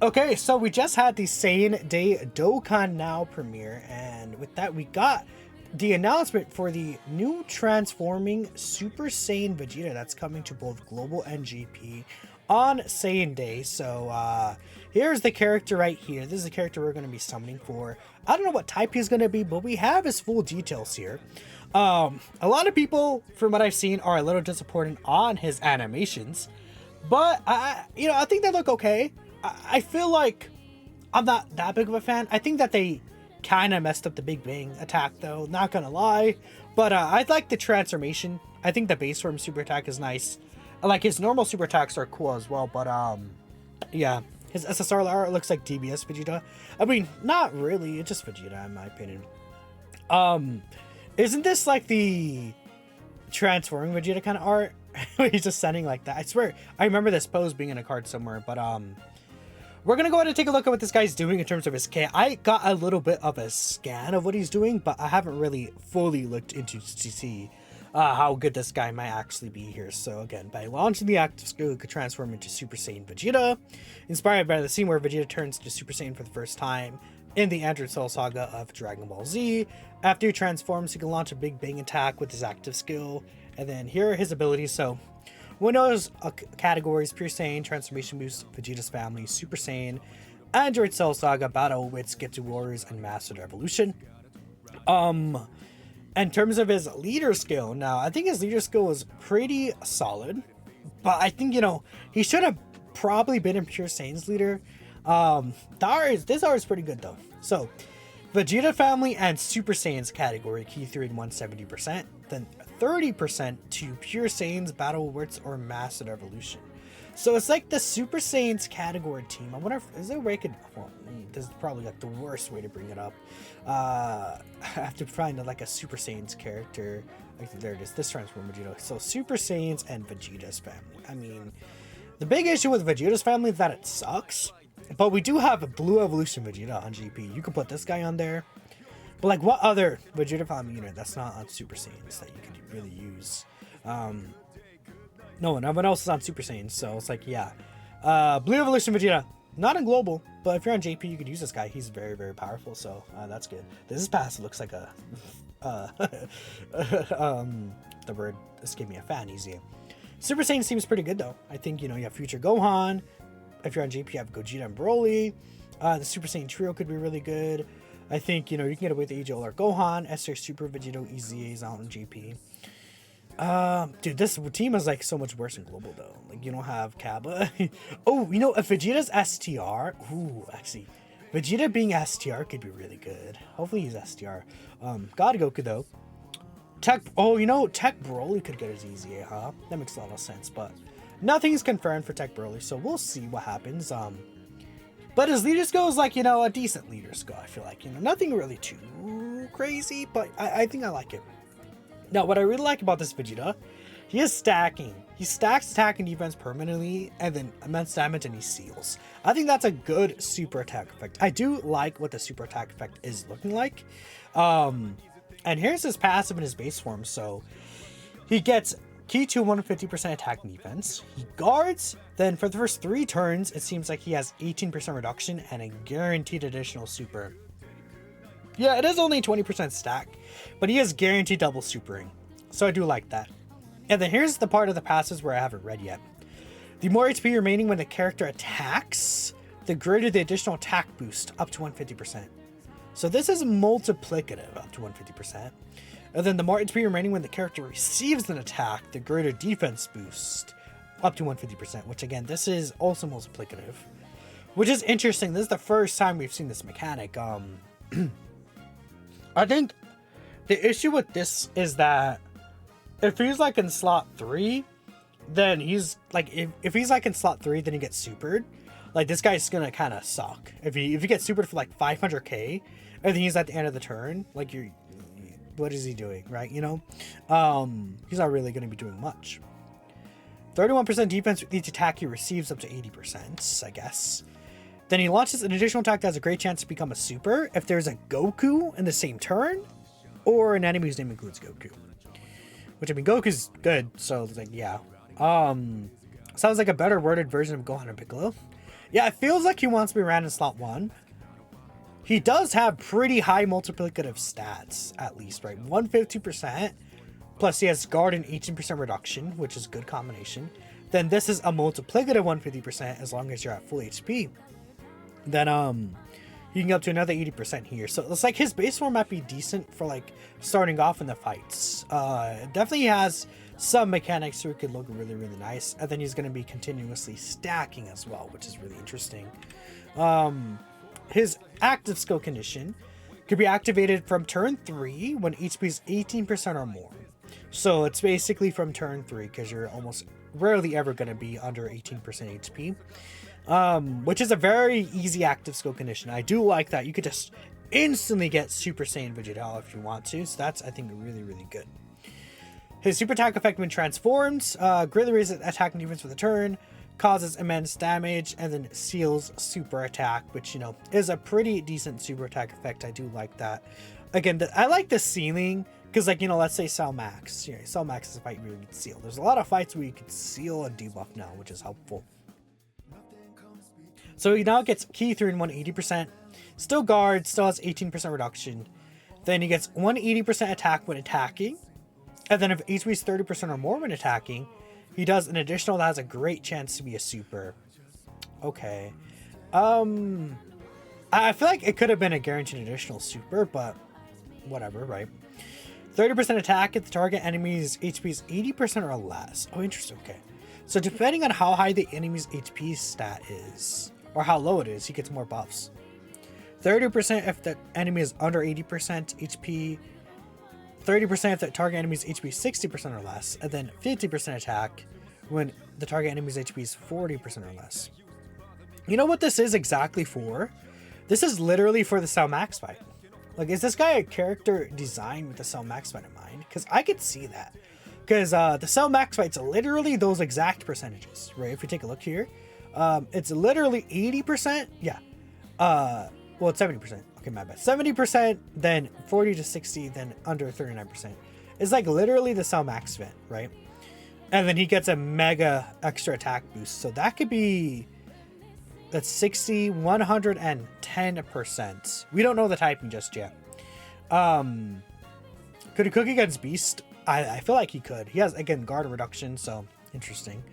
Okay, so we just had the Saiyan Day Dokkan Now premiere, and with that we got the announcement for the new transforming Super Saiyan Vegeta that's coming to both Global and GP on Saiyan Day. So here's the character right here. This is the character we're going to be summoning for. I don't know what type he's going to be, but we have his full details here. A lot of people, from what I've seen, are a little disappointed on his animations, but I think they look okay. I feel like I'm not that big of a fan. I think that they kind of messed up the Big Bang attack, though, not gonna lie. But I like the transformation. I think the base form super attack is nice. Like his normal super attacks are cool as well. But yeah, his SSR art looks like DBS Vegeta. I mean, not really. It's just Vegeta in my opinion. Isn't this like the transforming Vegeta kind of art? He's just sending like that. I swear, I remember this pose being in a card somewhere. But we're going to go ahead and take a look at what this guy's doing in terms of his K. I got a little bit of a scan of what he's doing, but I haven't really fully looked into to see how good this guy might actually be here. So again, by launching the active skill, it could transform into Super Saiyan Vegeta, inspired by the scene where Vegeta turns to Super Saiyan for the first time in the Android Cell saga of Dragon Ball Z. After he transforms, he can launch a Big Bang attack with his active skill. And then here are his abilities. So Windows categories: Pure Saiyan, Transformation Boost, Vegeta's Family, Super Saiyan, Android Cell Saga, Battle Wits, Get to Warriors, and Mastered Evolution. In terms of his leader skill, now I think his leader skill was pretty solid, but I think he should have probably been in Pure Saiyan's leader. This art is pretty good though. So Vegeta Family and Super Saiyan's category, key 3 and 170%, then 30% to Pure Saiyan's, Battle Wits, or Mastered Evolution. So it's like the Super Saiyan's category team. I wonder if, is there a way I could, well, this is probably like the worst way to bring it up. I have to find like a Super Saiyan's character. Like, there it is, this Transform Vegeta. So Super Saiyan's and Vegeta's Family. I mean, the big issue with Vegeta's Family is that it sucks. But we do have a Blue Evolution Vegeta on GP. You can put this guy on there. But like, what other Vegeta Family unit that's not on Super Saiyans that you could really use? No one else is on Super Saiyans, so it's like, yeah. Blue Evolution Vegeta, not in Global, but if you're on JP, you could use this guy. He's very, very powerful, so that's good. This is passive, looks like a... the word escaped me, a fan easy. Super Saiyan seems pretty good, though. I think, you have Future Gohan. If you're on JP, you have Gogeta and Broly. The Super Saiyan Trio could be really good. I think, you can get away with the Age or Gohan, Esther, Super Vegito, EZA is out on JP. Dude, this team is like so much worse in Global though. Like, you don't have Kaba. Oh, if Vegeta's STR, ooh, actually, Vegeta being STR could be really good. Hopefully he's STR. God Goku though. Tech Broly could get his EZA, huh? That makes a lot of sense, but nothing's confirmed for Tech Broly, so we'll see what happens. But his leader skill is like, a decent leader skill, I feel like. Nothing really too crazy, but I think I like it. Now, what I really like about this Vegeta, he is stacking. He stacks attack and defense permanently, and then immense damage, and he seals. I think that's a good super attack effect. I do like what the super attack effect is looking like. And here's his passive in his base form. So he gets key to 150% attack and defense. He guards. Then for the first 3 turns, it seems like he has 18% reduction and a guaranteed additional super. Yeah, it is only 20% stack, but he has guaranteed double supering. So I do like that. And then here's the part of the passes where I haven't read yet. The more HP remaining when the character attacks, the greater the additional attack boost, up to 150%. So this is multiplicative, up to 150%. And then the more HP remaining when the character receives an attack, the greater defense boost, up to 150%, which again, this is also multiplicative. Which is interesting. This is the first time we've seen this mechanic. I think the issue with this is that if he's like in slot 3, then he's like, if he's like in slot 3, then he gets supered. Like, this guy's gonna kind of suck. If he gets supered for like 500k, and then he's at the end of the turn, like, what is he doing, right? He's not really going to be doing much. 31% defense with each attack he receives, up to 80%, I guess. Then he launches an additional attack that has a great chance to become a super if there's a Goku in the same turn, or an enemy whose name includes Goku. Which, I mean, Goku's good, so it's like, yeah. Sounds like a better worded version of Gohan and Piccolo. Yeah, it feels like he wants to be ran in slot 1. He does have pretty high multiplicative stats, at least, right? 150%, plus he has guard and 18% reduction, which is a good combination. Then this is a multiplicative 150% as long as you're at full HP. Then you can go up to another 80% here. So it's like his base form might be decent for like starting off in the fights. Definitely has some mechanics where it could look really, really nice. And then he's going to be continuously stacking as well, which is really interesting. His active skill condition could be activated from turn 3 when HP is 18% or more. So it's basically from turn 3 because you're almost rarely ever going to be under 18% HP. Which is a very easy active skill condition. I do like that. You could just instantly get Super Saiyan Vegeta if you want to. So that's, I think, really, really good. His super attack effect when transformed greatly raises attack and defense for the turn, causes immense damage, and then seals super attack, which, you know, is a pretty decent super attack effect. I do like that. Again, I like the sealing because, like, you know, let's say Cell Max. You know, Cell Max is a fight where you can seal. There's a lot of fights where you can seal and debuff now, which is helpful. So he now gets Key through in 180%. Still guard, still has 18% reduction. Then he gets 180% attack when attacking. And then if HP is 30% or more when attacking, he does an additional that has a great chance to be a super. Okay. I feel like it could have been a guaranteed additional super, but whatever, right? 30% attack if the target enemy's HP is 80% or less. Oh, interesting. Okay. So depending on how high the enemy's HP stat is, or how low it is, he gets more buffs. 30% if the enemy is under 80% HP. 30% if the target enemy's HP is 60% or less. And then 50% attack when the target enemy's HP is 40% or less. You know what this is exactly for? This is literally for the Cell Max fight. Like, is this guy a character designed with the Cell Max fight in mind? Because I could see that. Because the Cell Max fight's literally those exact percentages, right? If we take a look here, it's literally 80%. Yeah. Well, it's 70%. Okay, my bad. 70%, then 40 to 60, then under 39%. It's like literally the Cell Max fit, right? And then he gets a mega extra attack boost. So that could be, that's 60, 110%. We don't know the typing just yet. Could he cook against Beast? I feel like he could. He has, again, guard reduction, so interesting.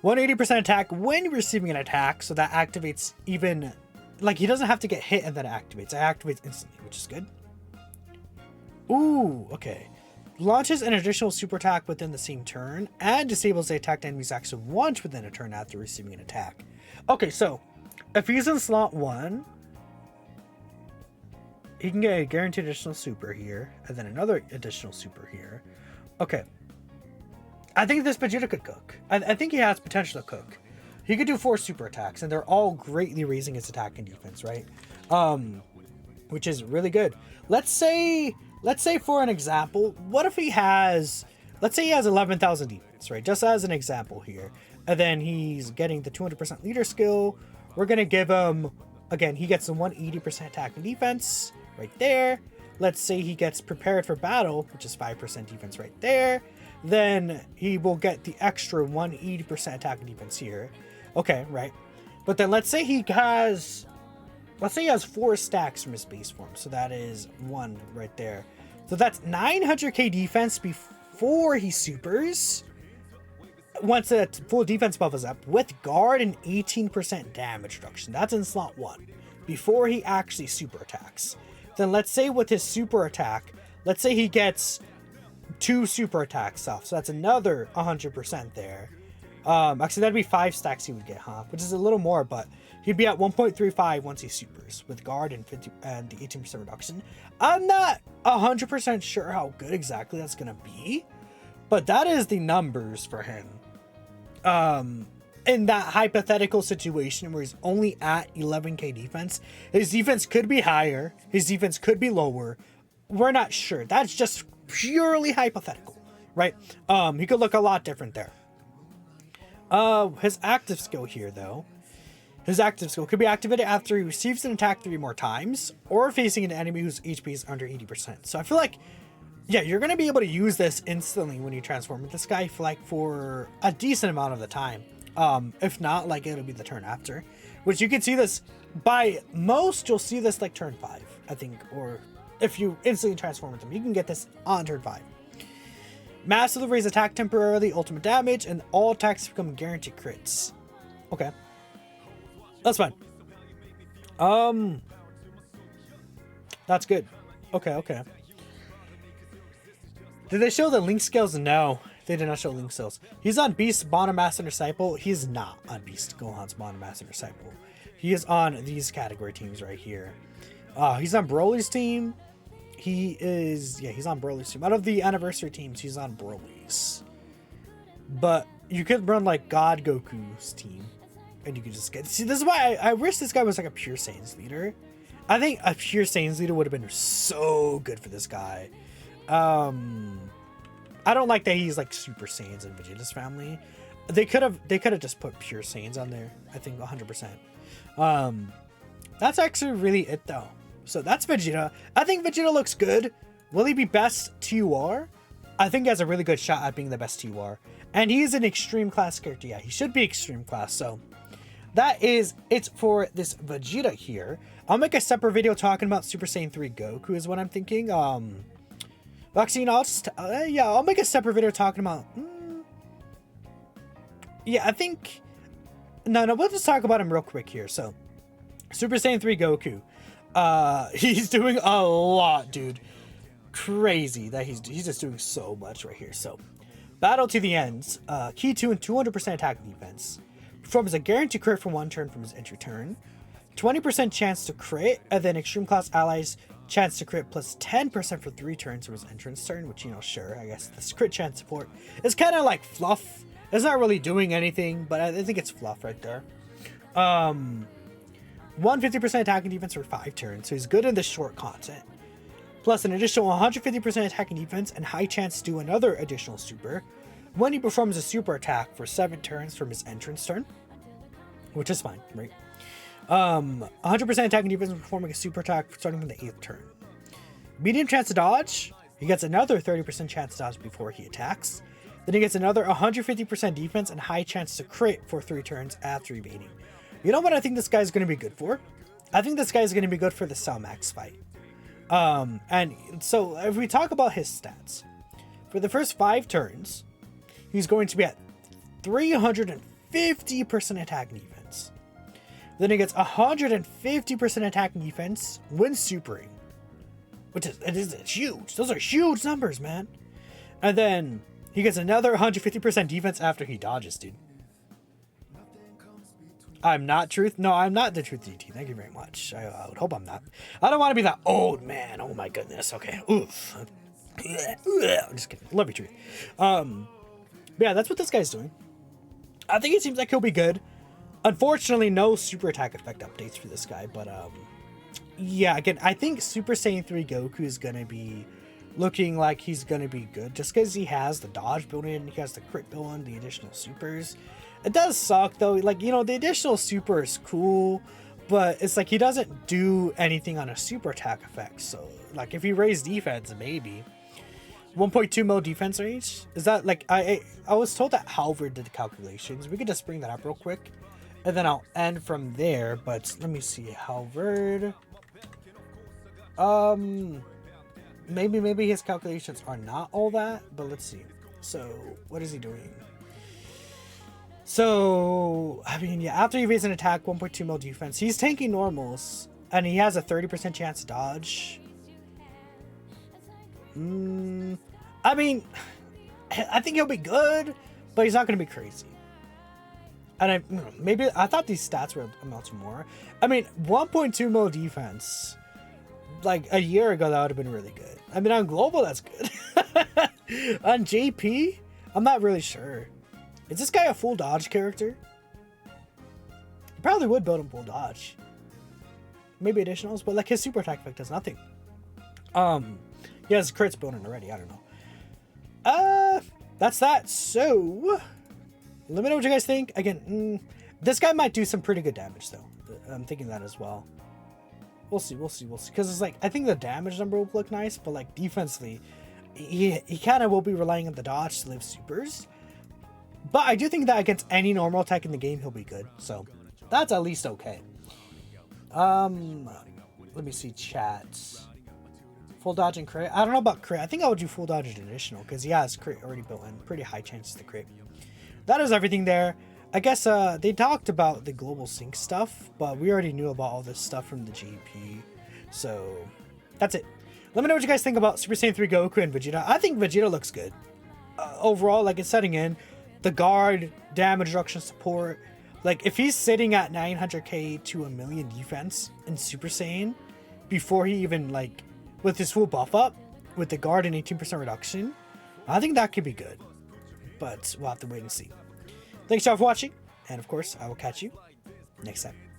180% attack when receiving an attack, so that activates even, like, he doesn't have to get hit and then it activates. It activates instantly, which is good. Ooh, okay. Launches an additional super attack within the same turn and disables the attacked enemy's action once within a turn after receiving an attack. Okay, so if he's in slot 1, he can get a guaranteed additional super here and then another additional super here. Okay. I think this Vegeta could cook. I think he has potential to cook. He could do 4 super attacks, and they're all greatly raising his attack and defense, right? Which is really good. Let's say for an example, what if he has, let's say he has 11,000 defense, right? Just as an example here. And then he's getting the 200% leader skill. We're going to give him, again, he gets the 180% attack and defense right there. Let's say he gets prepared for battle, which is 5% defense right there. Then he will get the extra 180% attack and defense here. Okay, right. But then let's say he has 4 stacks from his base form. So that is 1 right there. So that's 900k defense before he supers. Once that full defense buff is up with guard and 18% damage reduction. That's in slot 1 before he actually super attacks. Then let's say with his super attack, let's say he gets 2 super attacks off. So that's another 100% there. Actually, that'd be 5 stacks he would get, huh? Which is a little more, but he'd be at 1.35 once he supers with guard and 50 and the 18% reduction. I'm not 100% sure how good exactly that's gonna be, but that is the numbers for him. In that hypothetical situation where he's only at 11k defense, his defense could be higher, his defense could be lower. We're not sure. That's just purely hypothetical, right? He could look a lot different there. His active skill here, though. His active skill could be activated after he receives an attack 3 more times, or facing an enemy whose HP is under 80%. So I feel like, yeah, you're going to be able to use this instantly when you transform with this guy for a decent amount of the time. If not, like it'll be the turn after, which you can see this by most. You'll see this like turn 5, I think, or if you instantly transform with them, you can get this on turn 5. Massively raise attack temporarily, ultimate damage, and all attacks become guaranteed crits. Okay, that's fine. That's good. Okay. Did they show the link skills? No, they did not show link skills. He's on Beast, Mono Master Disciple. He's not on Beast, Gohan's Mono Master Disciple. He is on these category teams right here. He's on Broly's team. He's on Broly's team. Out of the anniversary teams, he's on Broly's. But you could run like God Goku's team, and you could just get. See, this is why I wish this guy was like a pure Saiyans leader. I think a pure Saiyans leader would have been so good for this guy. I don't like that he's like Super Saiyans in Vegeta's family. They could have just put pure Saiyans on there. I think 100%. That's actually really it though. So that's Vegeta. I think Vegeta looks good. Will he be best TUR? I think he has a really good shot at being the best TUR. And he's an extreme class character. Yeah, he should be extreme class. So that is it for this Vegeta here. I'll make a separate video talking about Super Saiyan 3 Goku is what I'm thinking. Actually, I'll just, I'll make a separate video talking about, I think, no, we'll just talk about him real quick here. So Super Saiyan 3 Goku. He's doing a lot, dude. Crazy that he's just doing so much right here. So battle to the ends, key 2 and 200% attack defense, performs a guaranteed crit for 1 turn from his entry turn, 20% chance to crit, and then extreme class allies chance to crit plus 10% for 3 turns from his entrance turn, which, you know, sure, I guess this crit chance support is kind of like fluff. It's not really doing anything, but I think it's fluff right there. 150% attack and defense for 5 turns, so he's good in the short content. Plus an additional 150% attack and defense and high chance to do another additional super when he performs a super attack for 7 turns from his entrance turn, which is fine, right? 100% attack and defense performing a super attack starting from the 8th turn. Medium chance to dodge. He gets another 30% chance to dodge before he attacks. Then he gets another 150% defense and high chance to crit for 3 turns after evading. You know what I think this guy's going to be good for? I think this guy's going to be good for the Cell Max fight. And so if we talk about his stats, for the first 5 turns, he's going to be at 350% attack and defense. Then he gets 150% attack and defense when supering, which is huge. Those are huge numbers, man. And then he gets another 150% defense after he dodges, dude. I'm not Truth. No, I'm not the Truth DT. Thank you very much. I would hope I'm not. I don't want to be that old man. Oh my goodness. Okay. Oof. I'm just kidding. Love you, Truth. But yeah, that's what this guy's doing. I think it seems like he'll be good. Unfortunately, no super attack effect updates for this guy. But yeah, again, I think Super Saiyan 3 Goku is going to be looking like he's going to be good. Just because he has the dodge built in, he has the crit built in, the additional supers. It does suck though, like, you know, the additional super is cool, but it's like he doesn't do anything on a super attack effect. So like if he raised defense, maybe 1.2 mil defense range, is that like, I was told that Halvard did the calculations. We could just bring that up real quick and then I'll end from there. But let me see, Halvard, maybe his calculations are not all that, but let's see. So what is he doing? So, I mean, yeah, after he evades an attack, 1.2 mil defense, he's tanking normals, and he has a 30% chance to dodge. I mean, I think he'll be good, but he's not going to be crazy. And maybe I thought these stats were amount to more. I mean, 1.2 mil defense, like a year ago, that would have been really good. I mean, on global, that's good. On JP, I'm not really sure. Is this guy a full dodge character? He probably would build him full dodge. Maybe additionals, but like his super attack effect does nothing. He has crits built in already. I don't know. That's that. So, let me know what you guys think. Again, this guy might do some pretty good damage though. I'm thinking that as well. We'll see. Because it's like, I think the damage number will look nice, but like defensively, he kind of will be relying on the dodge to live supers. But I do think that against any normal attack in the game, he'll be good. So that's at least okay. Let me see chat. Full dodge and crit. I don't know about crit. I think I would do full dodge and additional because he has crit already built in. Pretty high chances to crit. That is everything there. I guess they talked about the global sync stuff, but we already knew about all this stuff from the GP. So that's it. Let me know what you guys think about Super Saiyan 3 Goku and Vegeta. I think Vegeta looks good. Overall, like it's setting in. The guard, damage reduction support. Like if he's sitting at 900k to 1,000,000 defense in Super Saiyan before he even like with his full buff up with the guard and 18% reduction, I think that could be good. But we'll have to wait and see. Thanks y'all for watching, and of course, I will catch you next time.